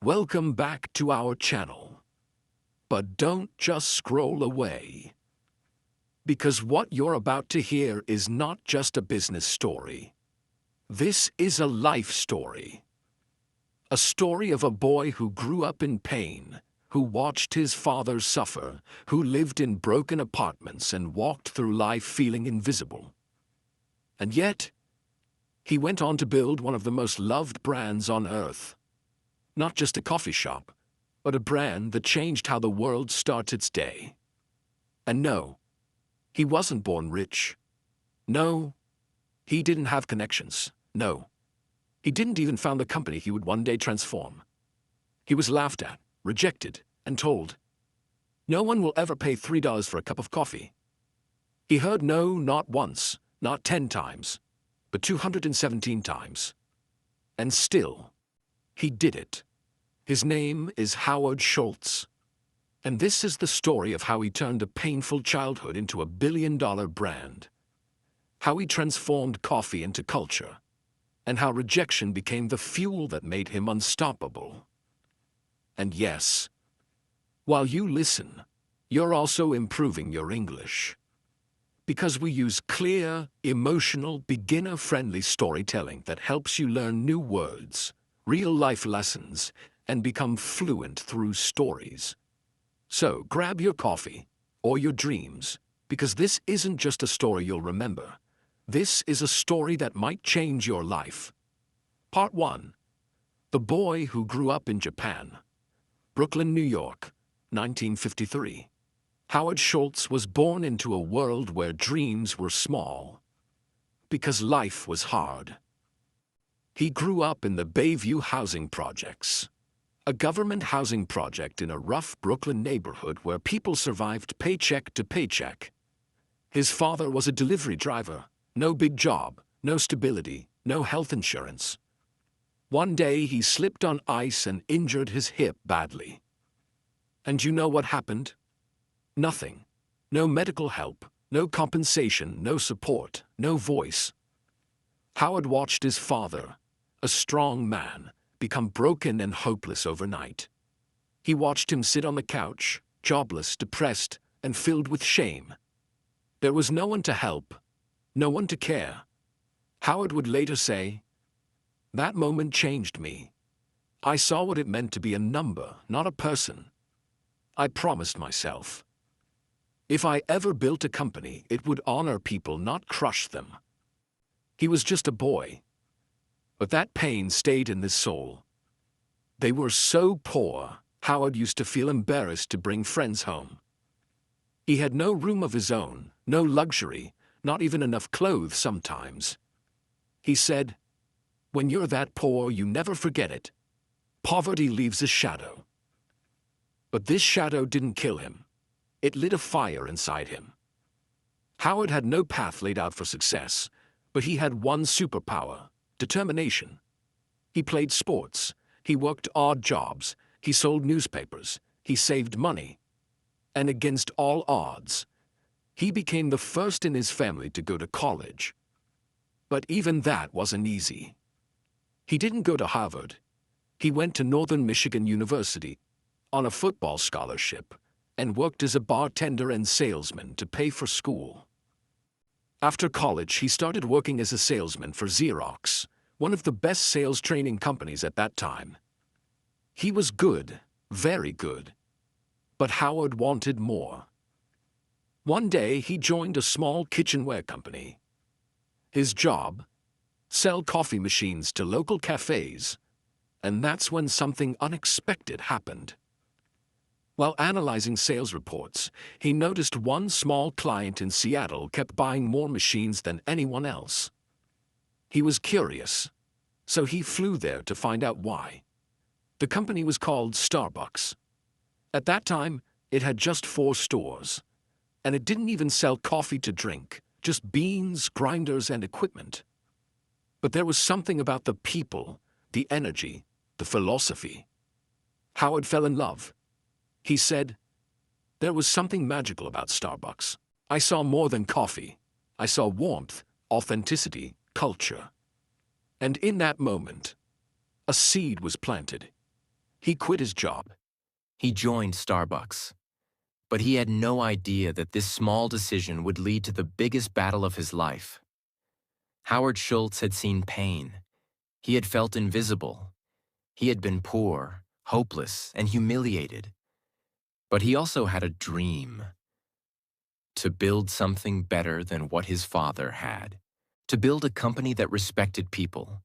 Welcome back to our channel. But don't just scroll away. Because what you're about to hear is not just a business story. This is a life story. A story of a boy who grew up in pain, who watched his father suffer, who lived in broken apartments and walked through life feeling invisible. And yet, he went on to build one of the most loved brands on earth. Not just a coffee shop, but a brand that changed how the world starts its day. And no, he wasn't born rich. No, he didn't have connections. No, he didn't even found the company he would one day transform. He was laughed at, rejected, and told, "No one will ever pay $3 for a cup of coffee." He heard no not once, not 10 times, but 217 times. And still, he did it. His name is Howard Schultz. And this is the story of how he turned a painful childhood into a billion-dollar brand. How he transformed coffee into culture. And how rejection became the fuel that made him unstoppable. And yes, while you listen, you're also improving your English. Because we use clear, emotional, beginner-friendly storytelling that helps you learn new words, real-life lessons, and become fluent through stories. So grab your coffee, or your dreams, because this isn't just a story you'll remember. This is a story that might change your life. Part 1. The Boy Who Grew Up in Japan. Brooklyn, New York, 1953. Howard Schultz was born into a world where dreams were small. Because life was hard. He grew up in the Bayview housing projects. A government housing project in a rough Brooklyn neighborhood where people survived paycheck to paycheck. His father was a delivery driver. No big job, no stability, no health insurance. One day he slipped on ice and injured his hip badly. And you know what happened? Nothing. No medical help, no compensation, no support, no voice. Howard watched his father, a strong man, become broken and hopeless overnight. He watched him sit on the couch, jobless, depressed, and filled with shame. There was no one to help. No one to care. Howard would later say, "That moment changed me. I saw what it meant to be a number, not a person. I promised myself, if I ever built a company, it would honor people, not crush them." He was just a boy. But that pain stayed in his soul. They were so poor, Howard used to feel embarrassed to bring friends home. He had no room of his own, no luxury, not even enough clothes sometimes. He said, "When you're that poor, you never forget it. Poverty leaves a shadow." But this shadow didn't kill him. It lit a fire inside him. Howard had no path laid out for success, but he had one superpower: determination. He played sports, he worked odd jobs, he sold newspapers, he saved money. And against all odds, he became the first in his family to go to college. But even that wasn't easy. He didn't go to Harvard. He went to Northern Michigan University on a football scholarship and worked as a bartender and salesman to pay for school. After college, he started working as a salesman for Xerox, one of the best sales training companies at that time. He was good, very good. But Howard wanted more. One day, he joined a small kitchenware company. His job? Sell coffee machines to local cafes. And that's when something unexpected happened. While analyzing sales reports, he noticed one small client in Seattle kept buying more machines than anyone else. He was curious, so he flew there to find out why. The company was called Starbucks. At that time, it had just 4 stores. And it didn't even sell coffee to drink, just beans, grinders, and equipment. But there was something about the people, the energy, the philosophy. Howard fell in love. He said, "There was something magical about Starbucks. I saw more than coffee. I saw warmth, authenticity, culture." And in that moment, a seed was planted. He quit his job. He joined Starbucks. But he had no idea that this small decision would lead to the biggest battle of his life. Howard Schultz had seen pain. He had felt invisible. He had been poor, hopeless, and humiliated. But he also had a dream: to build something better than what his father had, to build a company that respected people.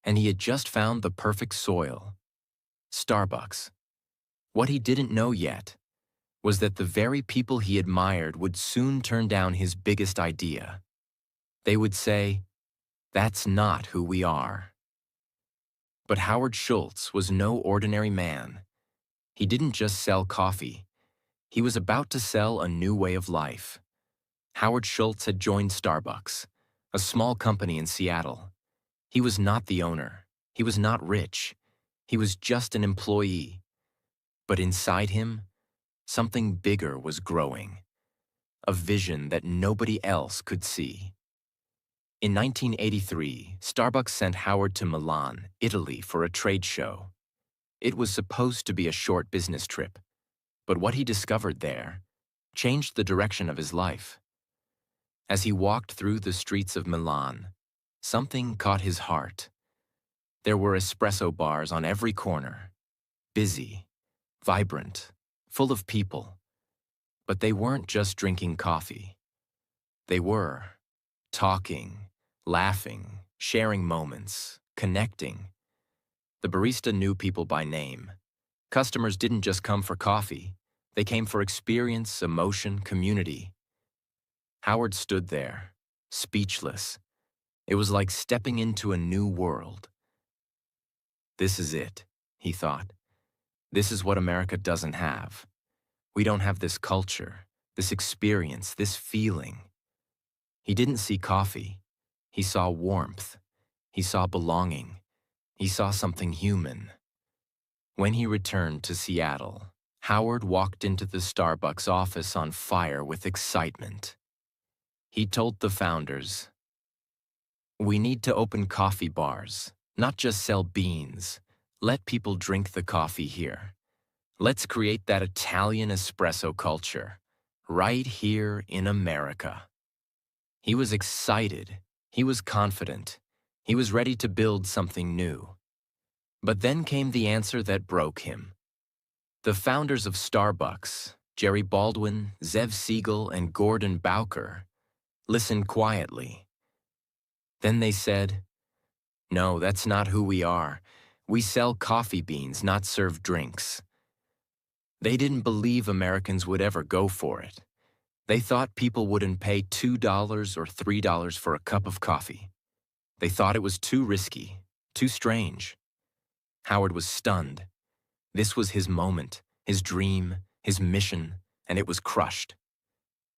And he had just found the perfect soil: Starbucks. What he didn't know yet was that the very people he admired would soon turn down his biggest idea. They would say, "That's not who we are." But Howard Schultz was no ordinary man. He didn't just sell coffee. He was about to sell a new way of life. Howard Schultz had joined Starbucks, a small company in Seattle. He was not the owner. He was not rich. He was just an employee. But inside him, something bigger was growing, a vision that nobody else could see. In 1983, Starbucks sent Howard to Milan, Italy for a trade show. It was supposed to be a short business trip, but what he discovered there changed the direction of his life. As he walked through the streets of Milan, something caught his heart. There were espresso bars on every corner, busy, vibrant, full of people. But they weren't just drinking coffee. They were talking, laughing, sharing moments, connecting. The barista knew people by name. Customers didn't just come for coffee. They came for experience, emotion, community. Howard stood there, speechless. It was like stepping into a new world. This is it, he thought. This is what America doesn't have. We don't have this culture, this experience, this feeling. He didn't see coffee. He saw warmth. He saw belonging. He saw something human. When he returned to Seattle, Howard walked into the Starbucks office on fire with excitement. He told the founders, "We need to open coffee bars, not just sell beans. Let people drink the coffee here. Let's create that Italian espresso culture, right here in America." He was excited. He was confident. He was ready to build something new. But then came the answer that broke him. The founders of Starbucks, Jerry Baldwin, Zev Siegel, and Gordon Bowker, listened quietly. Then they said, "No, that's not who we are. We sell coffee beans, not serve drinks." They didn't believe Americans would ever go for it. They thought people wouldn't pay $2 or $3 for a cup of coffee. They thought it was too risky, too strange. Howard was stunned. This was his moment, his dream, his mission, and it was crushed.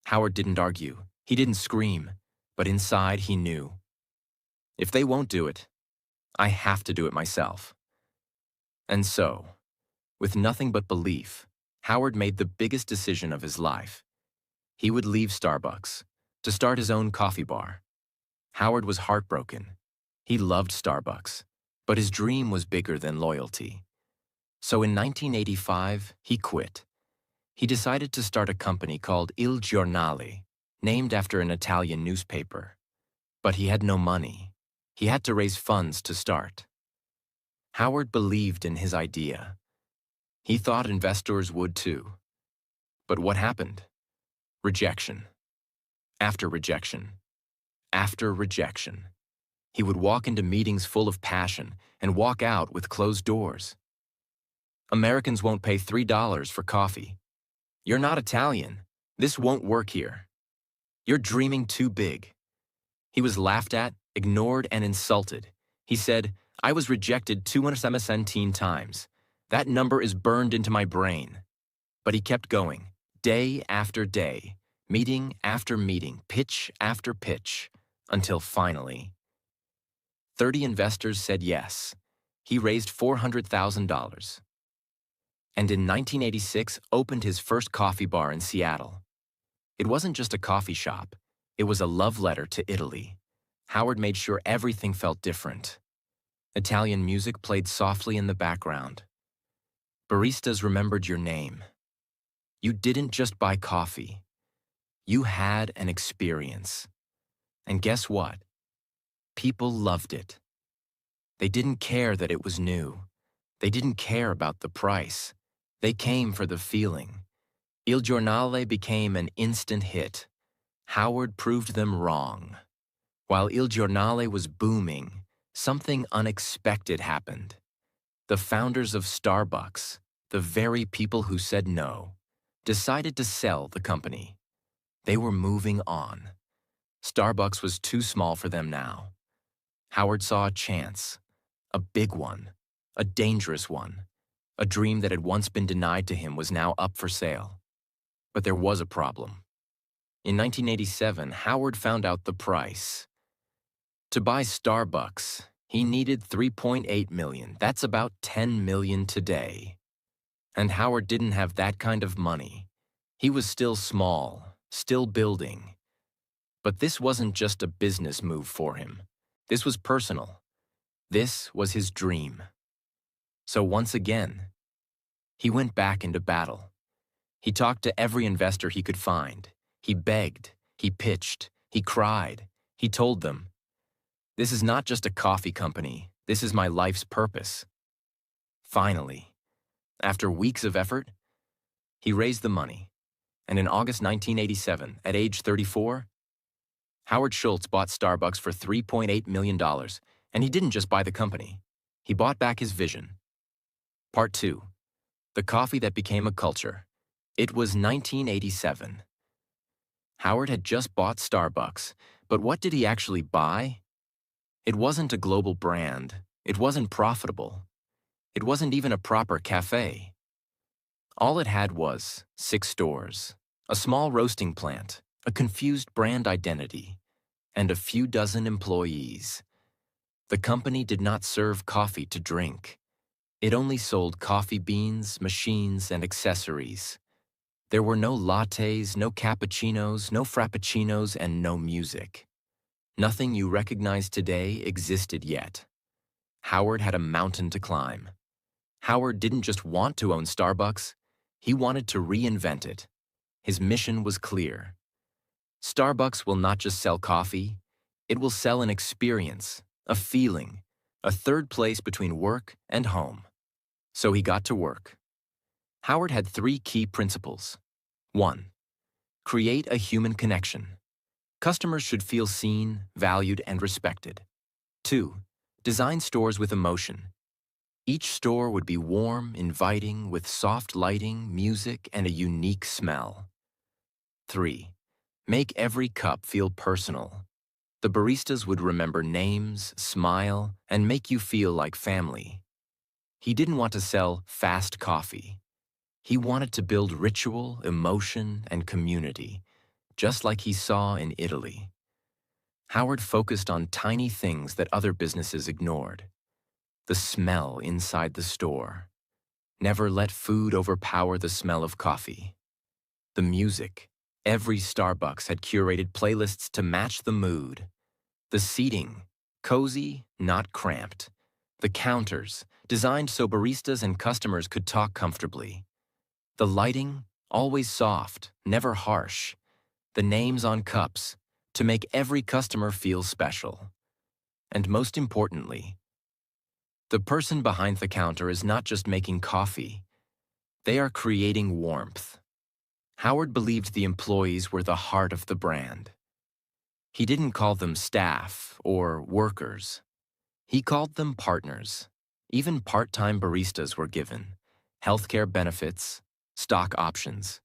Howard didn't argue. He didn't scream. But inside he knew, if they won't do it, I have to do it myself. And so, with nothing but belief, Howard made the biggest decision of his life. He would leave Starbucks to start his own coffee bar. Howard was heartbroken. He loved Starbucks, but his dream was bigger than loyalty. So in 1985, he quit. He decided to start a company called Il Giornale, named after an Italian newspaper. But he had no money. He had to raise funds to start. Howard believed in his idea. He thought investors would too. But what happened? Rejection. After rejection. After rejection. He would walk into meetings full of passion and walk out with closed doors. Americans won't pay $3 for coffee. You're not Italian. This won't work here. You're dreaming too big. He was laughed at, ignored, and insulted. He said, "I was rejected 217 times. That number is burned into my brain." But he kept going, day after day, meeting after meeting, pitch after pitch, until finally, 30 investors said yes. He raised $400,000. And in 1986, opened his first coffee bar in Seattle. It wasn't just a coffee shop. It was a love letter to Italy. Howard made sure everything felt different. Italian music played softly in the background. Baristas remembered your name. You didn't just buy coffee. You had an experience. And guess what? People loved it. They didn't care that it was new. They didn't care about the price. They came for the feeling. Il Giornale became an instant hit. Howard proved them wrong. While Il Giornale was booming, something unexpected happened. The founders of Starbucks, the very people who said no, decided to sell the company. They were moving on. Starbucks was too small for them now. Howard saw a chance, a big one, a dangerous one. A dream that had once been denied to him was now up for sale. But there was a problem. In 1987, Howard found out the price. To buy Starbucks, he needed $3.8 million. That's about $10 million today. And Howard didn't have that kind of money. He was still small, still building. But this wasn't just a business move for him. This was personal. This was his dream. So once again, he went back into battle. He talked to every investor he could find. He begged, he pitched, he cried. He told them, "This is not just a coffee company. This is my life's purpose." Finally, after weeks of effort, he raised the money. And in August 1987, at age 34, Howard Schultz bought Starbucks for $3.8 million, and he didn't just buy the company. He bought back his vision. Part 2. The coffee that became a culture. It was 1987. Howard had just bought Starbucks, but what did he actually buy? It wasn't a global brand. It wasn't profitable. It wasn't even a proper cafe. All it had was 6 stores, a small roasting plant, a confused brand identity, and a few dozen employees. The company did not serve coffee to drink. It only sold coffee beans, machines, and accessories. There were no lattes, no cappuccinos, no frappuccinos, and no music. Nothing you recognize today existed yet. Howard had a mountain to climb. Howard didn't just want to own Starbucks, he wanted to reinvent it. His mission was clear. Starbucks will not just sell coffee, it will sell an experience, a feeling, a third place between work and home. So he got to work. Howard had 3 key principles. 1. Create a human connection. Customers should feel seen, valued, and respected. 2. Design stores with emotion. Each store would be warm, inviting, with soft lighting, music, and a unique smell. 3. Make every cup feel personal. The baristas would remember names, smile, and make you feel like family. He didn't want to sell fast coffee. He wanted to build ritual, emotion, and community, just like he saw in Italy. Howard focused on tiny things that other businesses ignored. The smell inside the store. Never let food overpower the smell of coffee. The music. Every Starbucks had curated playlists to match the mood. The seating. Cozy, not cramped. The counters, designed so baristas and customers could talk comfortably. The lighting, always soft, never harsh. The names on cups, to make every customer feel special. And most importantly, the person behind the counter is not just making coffee. They are creating warmth. Howard believed the employees were the heart of the brand. He didn't call them staff or workers. He called them partners. Even part-time baristas were given healthcare benefits, stock options,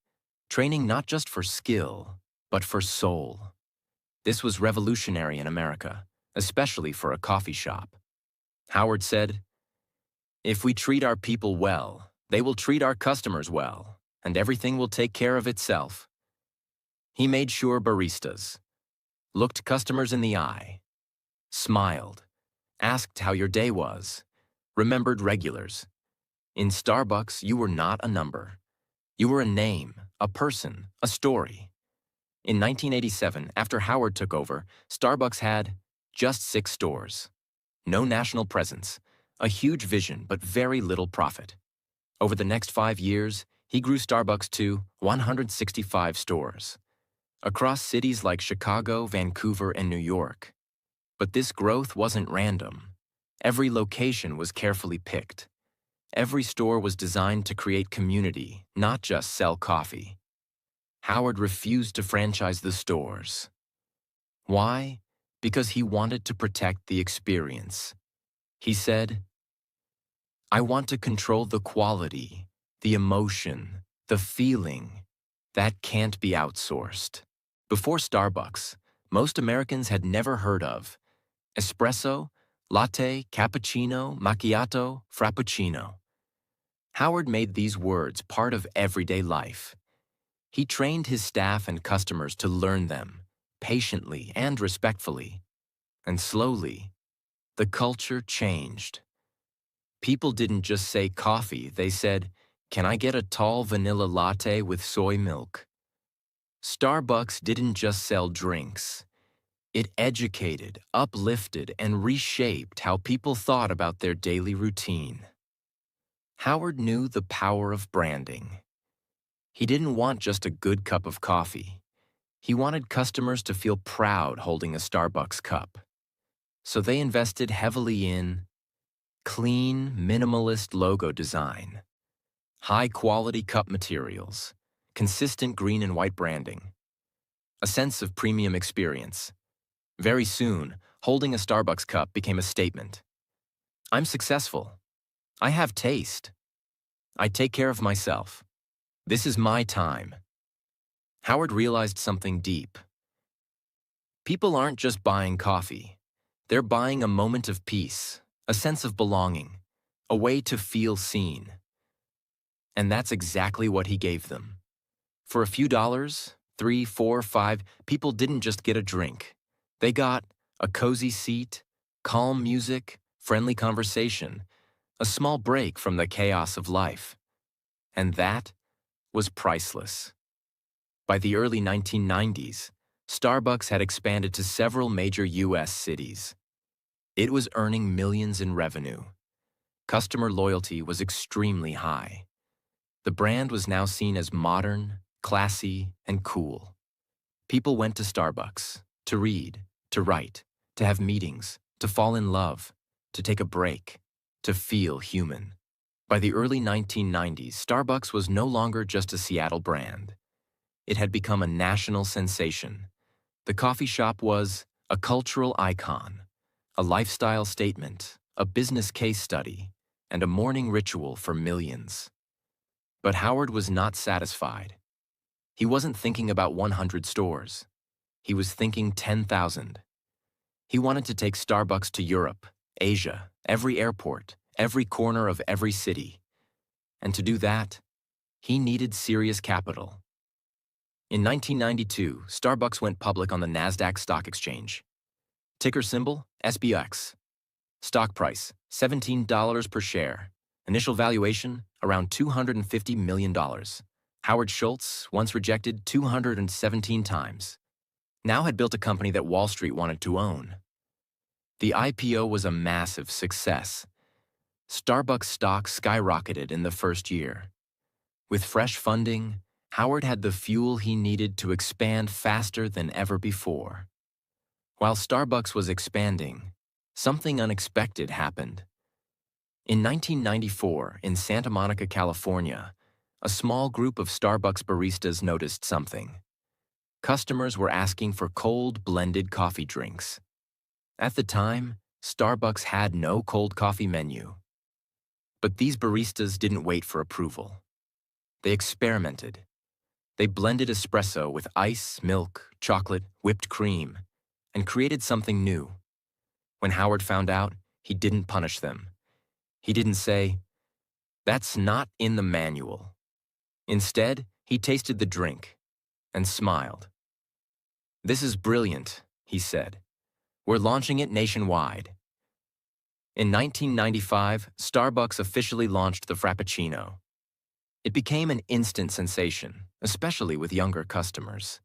training not just for skill, but for soul. This was revolutionary in America, especially for a coffee shop. Howard said, "If we treat our people well, they will treat our customers well, and everything will take care of itself." He made sure baristas looked customers in the eye, smiled, asked how your day was, remembered regulars. In Starbucks, you were not a number. You were a name, a person, a story. In 1987, after Howard took over, Starbucks had just 6 stores. No national presence, a huge vision but very little profit. Over the next 5 years, he grew Starbucks to 165 stores across cities like Chicago, Vancouver, and New York. But this growth wasn't random. Every location was carefully picked. Every store was designed to create community, not just sell coffee. Howard refused to franchise the stores. Why? Because he wanted to protect the experience. He said, "I want to control the quality, the emotion, the feeling. That can't be outsourced." Before Starbucks, most Americans had never heard of espresso, latte, cappuccino, macchiato, frappuccino. Howard made these words part of everyday life. He trained his staff and customers to learn them, patiently and respectfully. And slowly, the culture changed. People didn't just say coffee, they said, "Can I get a tall vanilla latte with soy milk?" Starbucks didn't just sell drinks. It educated, uplifted, and reshaped how people thought about their daily routine. Howard knew the power of branding. He didn't want just a good cup of coffee. He wanted customers to feel proud holding a Starbucks cup. So they invested heavily in clean, minimalist logo design, high-quality cup materials, consistent green and white branding, a sense of premium experience. Very soon, holding a Starbucks cup became a statement. I'm successful. I have taste. I take care of myself. This is my time. Howard realized something deep. People aren't just buying coffee. They're buying a moment of peace, a sense of belonging, a way to feel seen. And that's exactly what he gave them. For a few dollars, 3, 4, 5, people didn't just get a drink. They got a cozy seat, calm music, friendly conversation, a small break from the chaos of life. And that was priceless. By the early 1990s, Starbucks had expanded to several major U.S. cities. It was earning millions in revenue. Customer loyalty was extremely high. The brand was now seen as modern, classy, and cool. People went to Starbucks to read, to write, to have meetings, to fall in love, to take a break, to feel human. By the early 1990s, Starbucks was no longer just a Seattle brand. It had become a national sensation. The coffee shop was a cultural icon, a lifestyle statement, a business case study, and a morning ritual for millions. But Howard was not satisfied. He wasn't thinking about 100 stores. He was thinking 10,000. He wanted to take Starbucks to Europe, Asia, every airport, every corner of every city. And to do that, he needed serious capital. In 1992, Starbucks went public on the NASDAQ stock exchange. Ticker symbol, SBX. Stock price, $17 per share. Initial valuation, around $250 million. Howard Schultz, once rejected 217 times, now had built a company that Wall Street wanted to own. The IPO was a massive success. Starbucks stock skyrocketed in the first year. With fresh funding, Howard had the fuel he needed to expand faster than ever before. While Starbucks was expanding, something unexpected happened. In 1994, in Santa Monica, California, a small group of Starbucks baristas noticed something. Customers were asking for cold blended coffee drinks. At the time, Starbucks had no cold coffee menu. But these baristas didn't wait for approval. They experimented. They blended espresso with ice, milk, chocolate, whipped cream, and created something new. When Howard found out, he didn't punish them. He didn't say, "That's not in the manual." Instead, he tasted the drink and smiled. "This is brilliant," he said. "We're launching it nationwide." In 1995, Starbucks officially launched the Frappuccino. It became an instant sensation, especially with younger customers.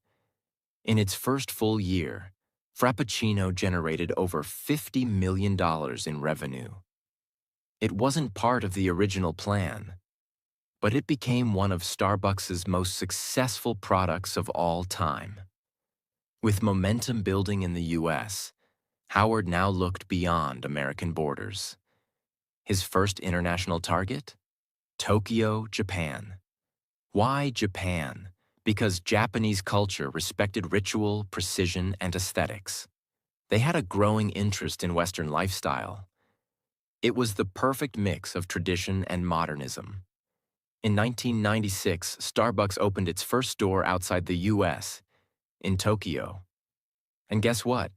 In its first full year, Frappuccino generated over $50 million in revenue. It wasn't part of the original plan, but it became one of Starbucks' most successful products of all time. With momentum building in the US, Howard now looked beyond American borders. His first international target? Tokyo, Japan. Why Japan? Because Japanese culture respected ritual, precision, and aesthetics. They had a growing interest in Western lifestyle. It was the perfect mix of tradition and modernism. In 1996, Starbucks opened its first store outside the US, in Tokyo. And guess what?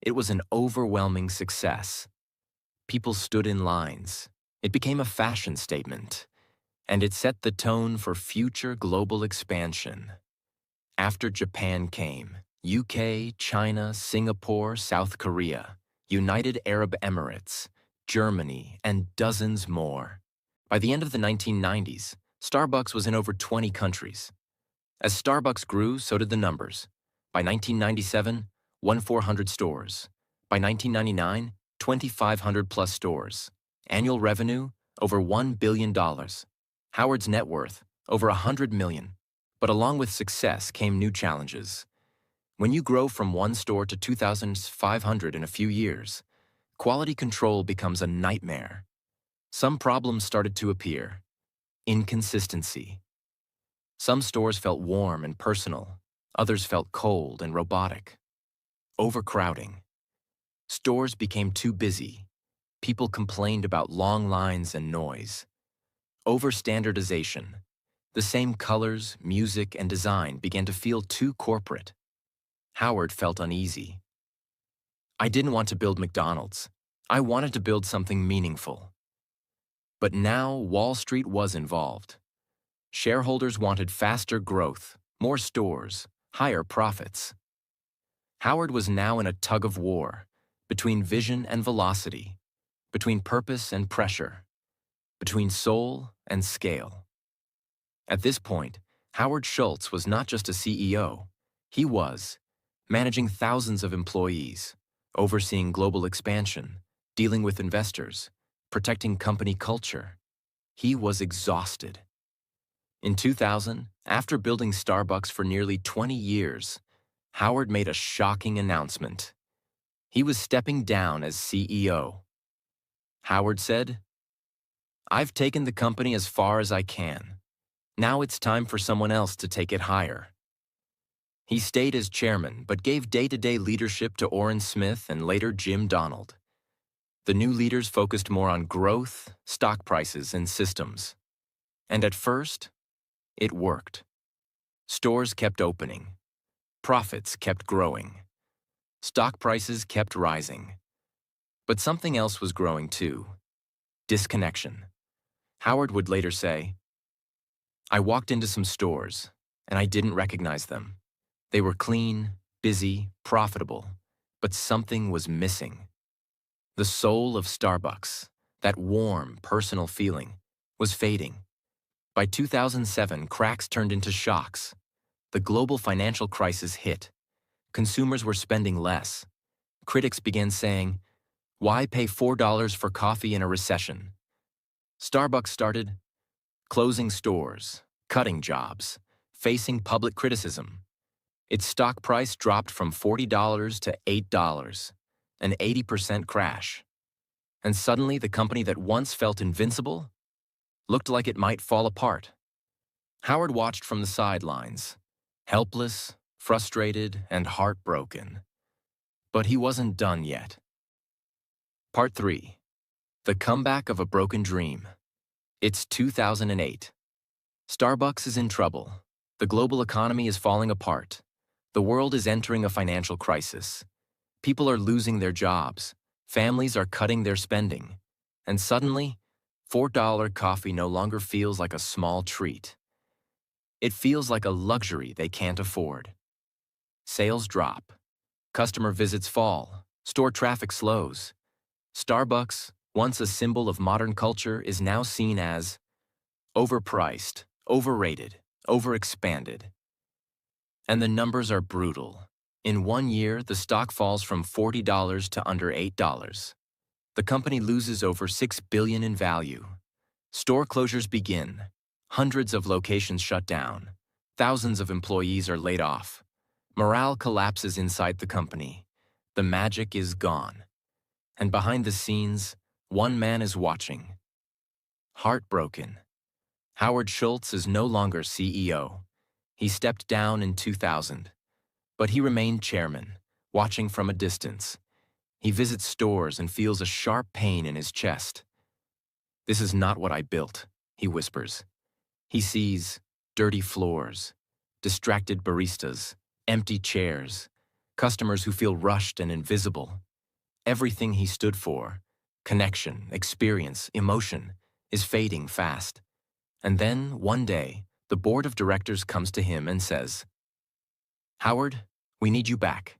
It was an overwhelming success. People stood in lines. It became a fashion statement, and it set the tone for future global expansion. After Japan came, UK, China, Singapore, South Korea, United Arab Emirates, Germany, and dozens more. By the end of the 1990s, Starbucks was in over 20 countries. As Starbucks grew, so did the numbers. By 1997, 1,400 stores. By 1999, 2,500 plus stores. Annual revenue, over $1 billion. Howard's net worth, over $100 million. But along with success came new challenges. When you grow from one store to 2,500 in a few years, quality control becomes a nightmare. Some problems started to appear. Inconsistency. Some stores felt warm and personal. Others felt cold and robotic. Overcrowding. Stores became too busy. People complained about long lines and noise. Overstandardization. The same colors, music, and design began to feel too corporate. Howard felt uneasy. I didn't want to build McDonald's. I wanted to build something meaningful. But now Wall Street was involved. Shareholders wanted faster growth, more stores, higher profits. Howard was now in a tug of war, between vision and velocity, between purpose and pressure, between soul and scale. At this point, Howard Schultz was not just a CEO. He was managing thousands of employees, overseeing global expansion, dealing with investors, protecting company culture. He was exhausted. In 2000, after building Starbucks for nearly 20 years, Howard made a shocking announcement. He was stepping down as CEO. Howard said, "I've taken the company as far as I can. Now it's time for someone else to take it higher." He stayed as chairman, but gave day-to-day leadership to Orrin Smith and later Jim Donald. The new leaders focused more on growth, stock prices, and systems. And at first, it worked. Stores kept opening. Profits kept growing. Stock prices kept rising. But something else was growing too. Disconnection. Howard would later say, "I walked into some stores, and I didn't recognize them. They were clean, busy, profitable, but something was missing." The soul of Starbucks, that warm, personal feeling, was fading. By 2007, cracks turned into shocks. The global financial crisis hit. Consumers were spending less. Critics began saying, "Why pay $4 for coffee in a recession?" Starbucks started closing stores, cutting jobs, facing public criticism. Its stock price dropped from $40 to $8, an 80% crash. And suddenly, the company that once felt invincible looked like it might fall apart. Howard watched from the sidelines, helpless, frustrated, and heartbroken. But he wasn't done yet. Part 3. The Comeback of a Broken Dream. It's 2008. Starbucks is in trouble. The global economy is falling apart. The world is entering a financial crisis. People are losing their jobs. Families are cutting their spending. And suddenly, $4 coffee no longer feels like a small treat. It feels like a luxury they can't afford. Sales drop. Customer visits fall. Store traffic slows. Starbucks, once a symbol of modern culture, is now seen as overpriced, overrated, overexpanded. And the numbers are brutal. In 1 year, the stock falls from $40 to under $8. The company loses over $6 billion in value. Store closures begin. Hundreds of locations shut down. Thousands of employees are laid off. Morale collapses inside the company. The magic is gone. And behind the scenes, one man is watching. Heartbroken. Howard Schultz is no longer CEO. He stepped down in 2000. But he remained chairman, watching from a distance. He visits stores and feels a sharp pain in his chest. "This is not what I built," he whispers. He sees dirty floors, distracted baristas, empty chairs, customers who feel rushed and invisible. Everything he stood for, connection, experience, emotion, is fading fast. And then, one day, the board of directors comes to him and says, "Howard, we need you back."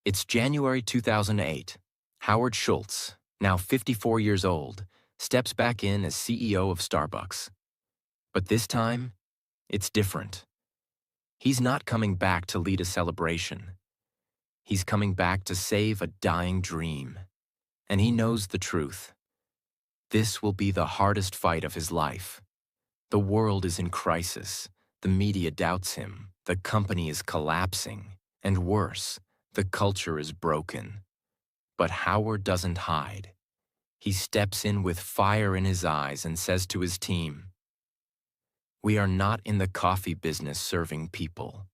It's January 2008. Howard Schultz, now 54 years old, steps back in as CEO of Starbucks. But this time, it's different. He's not coming back to lead a celebration. He's coming back to save a dying dream. And he knows the truth. This will be the hardest fight of his life. The world is in crisis. The media doubts him. The company is collapsing. And worse, the culture is broken. But Howard doesn't hide. He steps in with fire in his eyes and says to his team, "We are not in the coffee business serving people.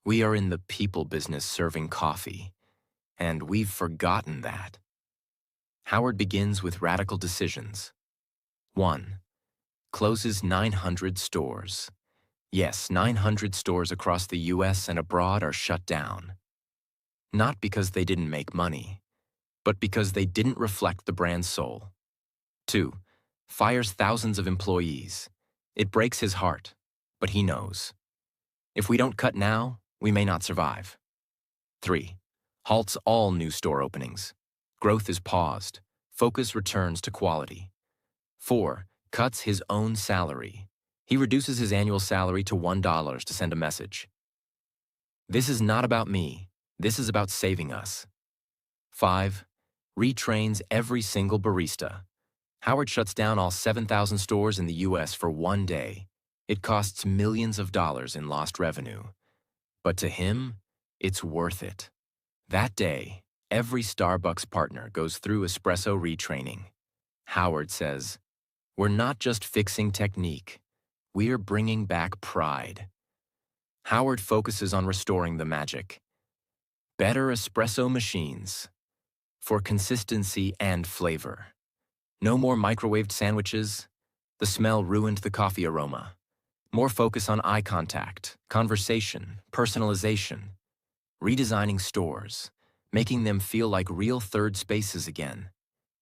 We are in the people business serving coffee. And we've forgotten that." Howard begins with radical decisions. 1. Closes 900 stores. Yes, 900 stores across the US and abroad are shut down. Not because they didn't make money, but because they didn't reflect the brand's soul. 2. Fires thousands of employees. It breaks his heart, but he knows. If we don't cut now, we may not survive. 3. Halts all new store openings. Growth is paused. Focus returns to quality. 4. Cuts his own salary. He reduces his annual salary to $1 to send a message. "This is not about me. This is about saving us." 5. Retrains every single barista. Howard shuts down all 7,000 stores in the US for one day. It costs millions of dollars in lost revenue. But to him, it's worth it. That day, every Starbucks partner goes through espresso retraining. Howard says, "We're not just fixing technique. We're bringing back pride." Howard focuses on restoring the magic. Better espresso machines for consistency and flavor. No more microwaved sandwiches. The smell ruined the coffee aroma. More focus on eye contact, conversation, personalization. Redesigning stores, making them feel like real third spaces again.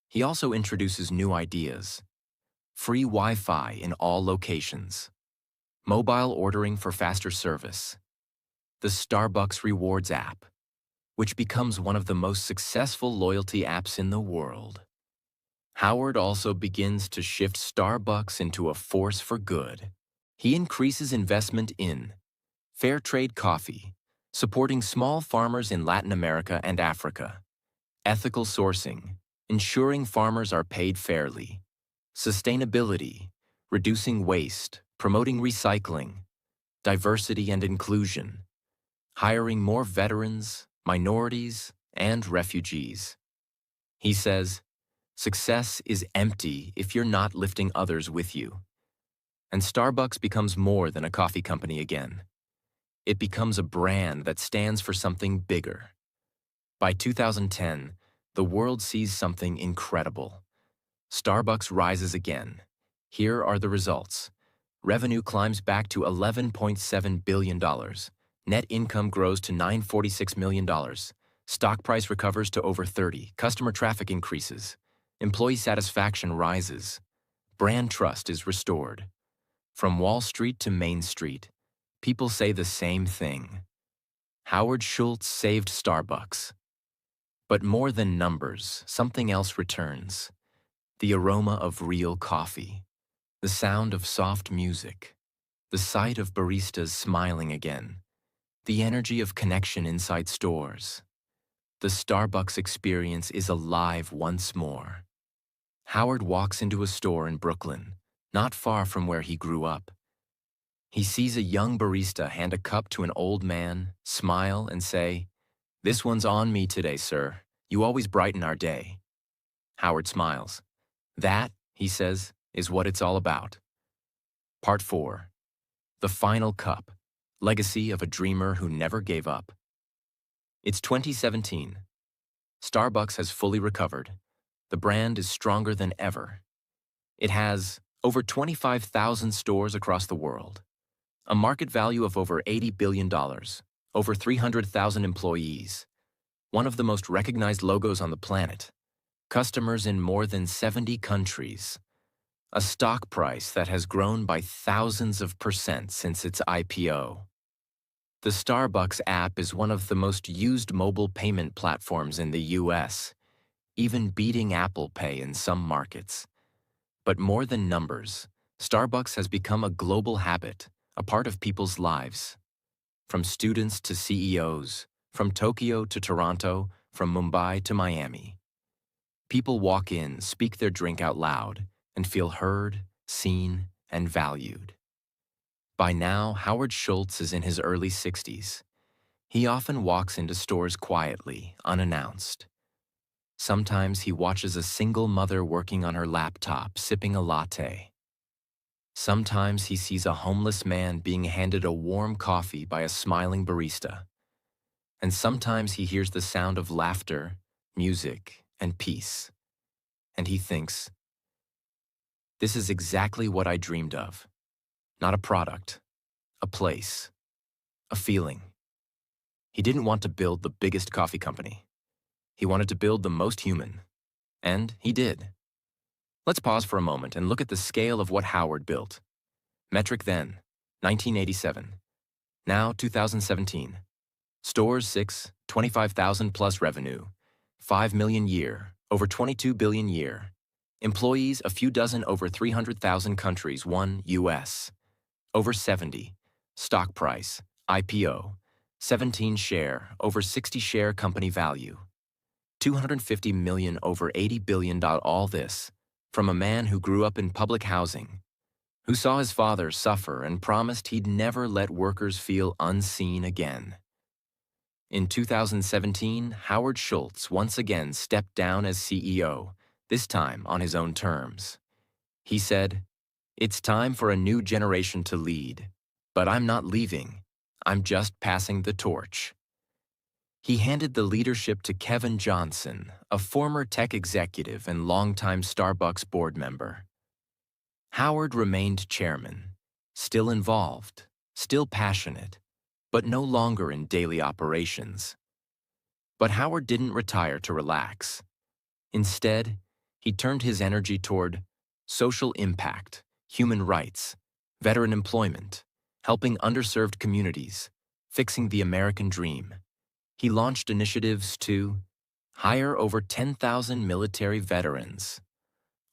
He also introduces new ideas. Free Wi-Fi in all locations. Mobile ordering for faster service. The Starbucks Rewards app, which becomes one of the most successful loyalty apps in the world. Howard also begins to shift Starbucks into a force for good. He increases investment in fair trade coffee, supporting small farmers in Latin America and Africa, ethical sourcing, ensuring farmers are paid fairly, sustainability, reducing waste, promoting recycling, diversity and inclusion, hiring more veterans, minorities, and refugees. He says, "Success is empty if you're not lifting others with you." And Starbucks becomes more than a coffee company again. It becomes a brand that stands for something bigger. By 2010, the world sees something incredible. Starbucks rises again. Here are the results. Revenue climbs back to $11.7 billion. Net income grows to $946 million. Stock price recovers to over 30. Customer traffic increases. Employee satisfaction rises. Brand trust is restored. From Wall Street to Main Street, people say the same thing. Howard Schultz saved Starbucks. But more than numbers, something else returns. The aroma of real coffee. The sound of soft music. The sight of baristas smiling again. The energy of connection inside stores. The Starbucks experience is alive once more. Howard walks into a store in Brooklyn, not far from where he grew up. He sees a young barista hand a cup to an old man, smile, and say, "This one's on me today, sir. You always brighten our day." Howard smiles. "That," he says, "is what it's all about." Part 4. The Final Cup. Legacy of a Dreamer Who Never Gave Up. It's 2017. Starbucks has fully recovered. The brand is stronger than ever. It has over 25,000 stores across the world, a market value of over $80 billion, over 300,000 employees, one of the most recognized logos on the planet, customers in more than 70 countries, a stock price that has grown by thousands of percent since its IPO. The Starbucks app is one of the most used mobile payment platforms in the US, even beating Apple Pay in some markets. But more than numbers, Starbucks has become a global habit, a part of people's lives. From students to CEOs, from Tokyo to Toronto, from Mumbai to Miami. People walk in, speak their drink out loud, and feel heard, seen, and valued. By now, Howard Schultz is in his early 60s. He often walks into stores quietly, unannounced. Sometimes he watches a single mother working on her laptop, sipping a latte. Sometimes he sees a homeless man being handed a warm coffee by a smiling barista. And sometimes he hears the sound of laughter, music, and peace. And he thinks, "This is exactly what I dreamed of. Not a product, a place, a feeling." He didn't want to build the biggest coffee company. He wanted to build the most human. And he did. Let's pause for a moment and look at the scale of what Howard built. Metric then, 1987. Now, 2017. Stores 6, 25,000 plus revenue. 5 million year, over 22 billion year. Employees, a few dozen, over 300,000 countries, 1 US. Over 70. Stock price, IPO. 17 share, over 60 share company value. 250 million, over 80 billion. All this from a man who grew up in public housing, who saw his father suffer and promised he'd never let workers feel unseen again. In 2017, Howard Schultz once again stepped down as CEO, this time on his own terms. He said, "It's time for a new generation to lead, but I'm not leaving. I'm just passing the torch." He handed the leadership to Kevin Johnson, a former tech executive and longtime Starbucks board member. Howard remained chairman, still involved, still passionate, but no longer in daily operations. But Howard didn't retire to relax. Instead, he turned his energy toward social impact, human rights, veteran employment, helping underserved communities, fixing the American dream. He launched initiatives to hire over 10,000 military veterans,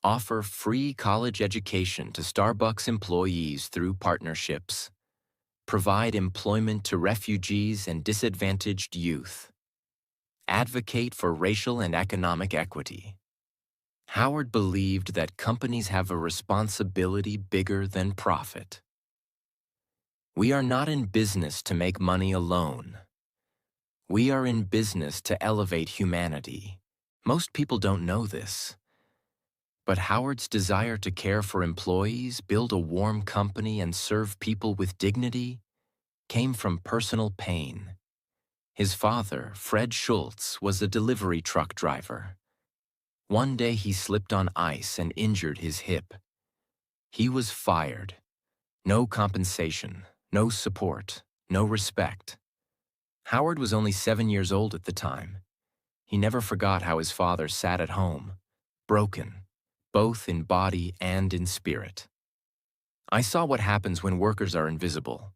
offer free college education to Starbucks employees through partnerships, provide employment to refugees and disadvantaged youth, advocate for racial and economic equity. Howard believed that companies have a responsibility bigger than profit. We are not in business to make money alone. We are in business to elevate humanity. Most people don't know this. But Howard's desire to care for employees, build a warm company, and serve people with dignity came from personal pain. His father, Fred Schultz, was a delivery truck driver. One day he slipped on ice and injured his hip. He was fired. No compensation, no support, no respect. Howard was only 7 years old at the time. He never forgot how his father sat at home, broken, both in body and in spirit. I saw what happens when workers are invisible.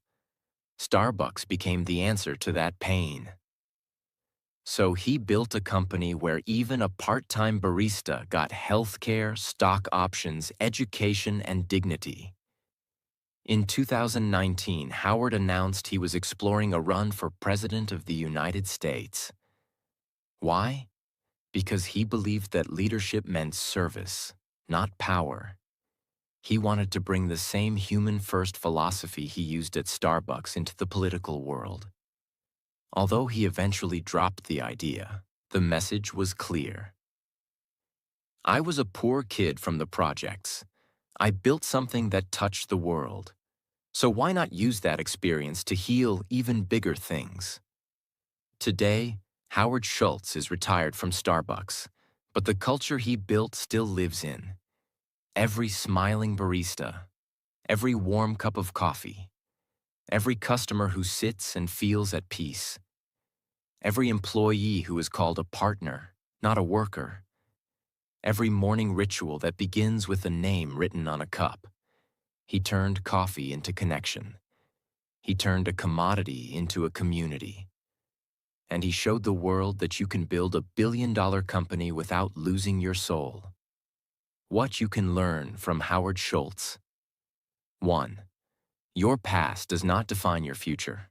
Starbucks became the answer to that pain. So he built a company where even a part-time barista got healthcare, stock options, education, and dignity. In 2019, Howard announced he was exploring a run for President of the United States. Why? Because he believed that leadership meant service, not power. He wanted to bring the same human-first philosophy he used at Starbucks into the political world. Although he eventually dropped the idea, the message was clear. I was a poor kid from the projects. I built something that touched the world. So why not use that experience to heal even bigger things? Today, Howard Schultz is retired from Starbucks, but the culture he built still lives in. Every smiling barista, every warm cup of coffee, every customer who sits and feels at peace, every employee who is called a partner, not a worker, every morning ritual that begins with a name written on a cup. He turned coffee into connection. He turned a commodity into a community. And he showed the world that you can build a billion-dollar company without losing your soul. What you can learn from Howard Schultz. 1. Your past does not define your future.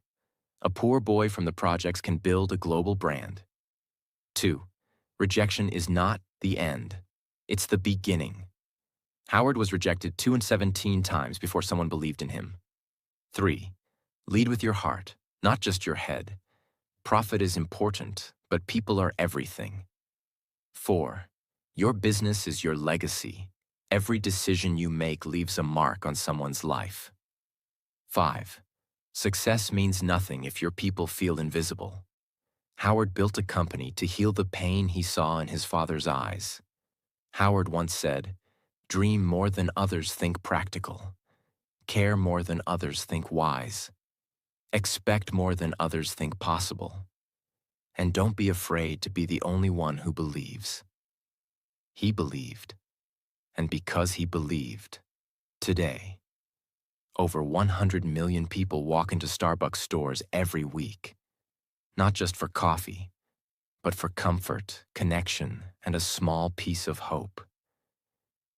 A poor boy from the projects can build a global brand. 2. Rejection is not the end. It's the beginning. Howard was rejected 217 times before someone believed in him. 3. Lead with your heart, not just your head. Profit is important, but people are everything. 4. Your business is your legacy. Every decision you make leaves a mark on someone's life. 5. Success means nothing if your people feel invisible. Howard built a company to heal the pain he saw in his father's eyes. Howard once said, "Dream more than others think practical. Care more than others think wise. Expect more than others think possible. And don't be afraid to be the only one who believes." He believed. And because he believed, today, over 100 million people walk into Starbucks stores every week. Not just for coffee, but for comfort, connection, and a small piece of hope.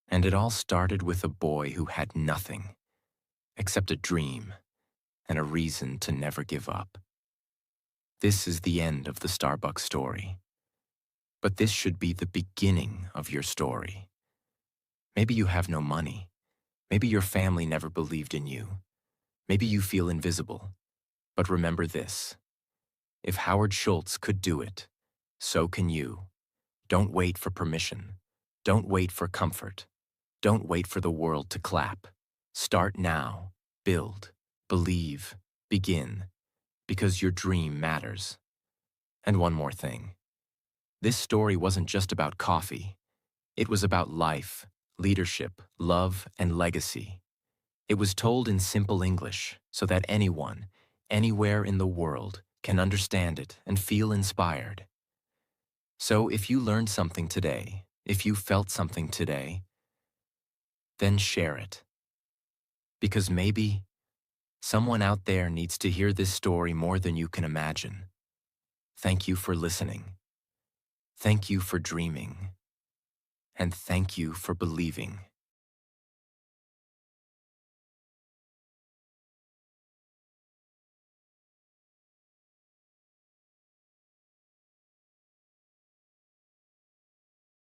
And it all started with a boy who had nothing except a dream and a reason to never give up. This is the end of the Starbucks story. But this should be the beginning of your story. Maybe you have no money. Maybe your family never believed in you. Maybe you feel invisible. But remember this: if Howard Schultz could do it, so can you. Don't wait for permission. Don't wait for comfort. Don't wait for the world to clap. Start now. Build. Believe. Begin. Because your dream matters. And one more thing. This story wasn't just about coffee. It was about life, leadership, love, and legacy. It was told in simple English so that anyone, anywhere in the world, can understand it and feel inspired. So if you learned something today, if you felt something today, then share it. Because maybe someone out there needs to hear this story more than you can imagine. Thank you for listening. Thank you for dreaming. And thank you for believing.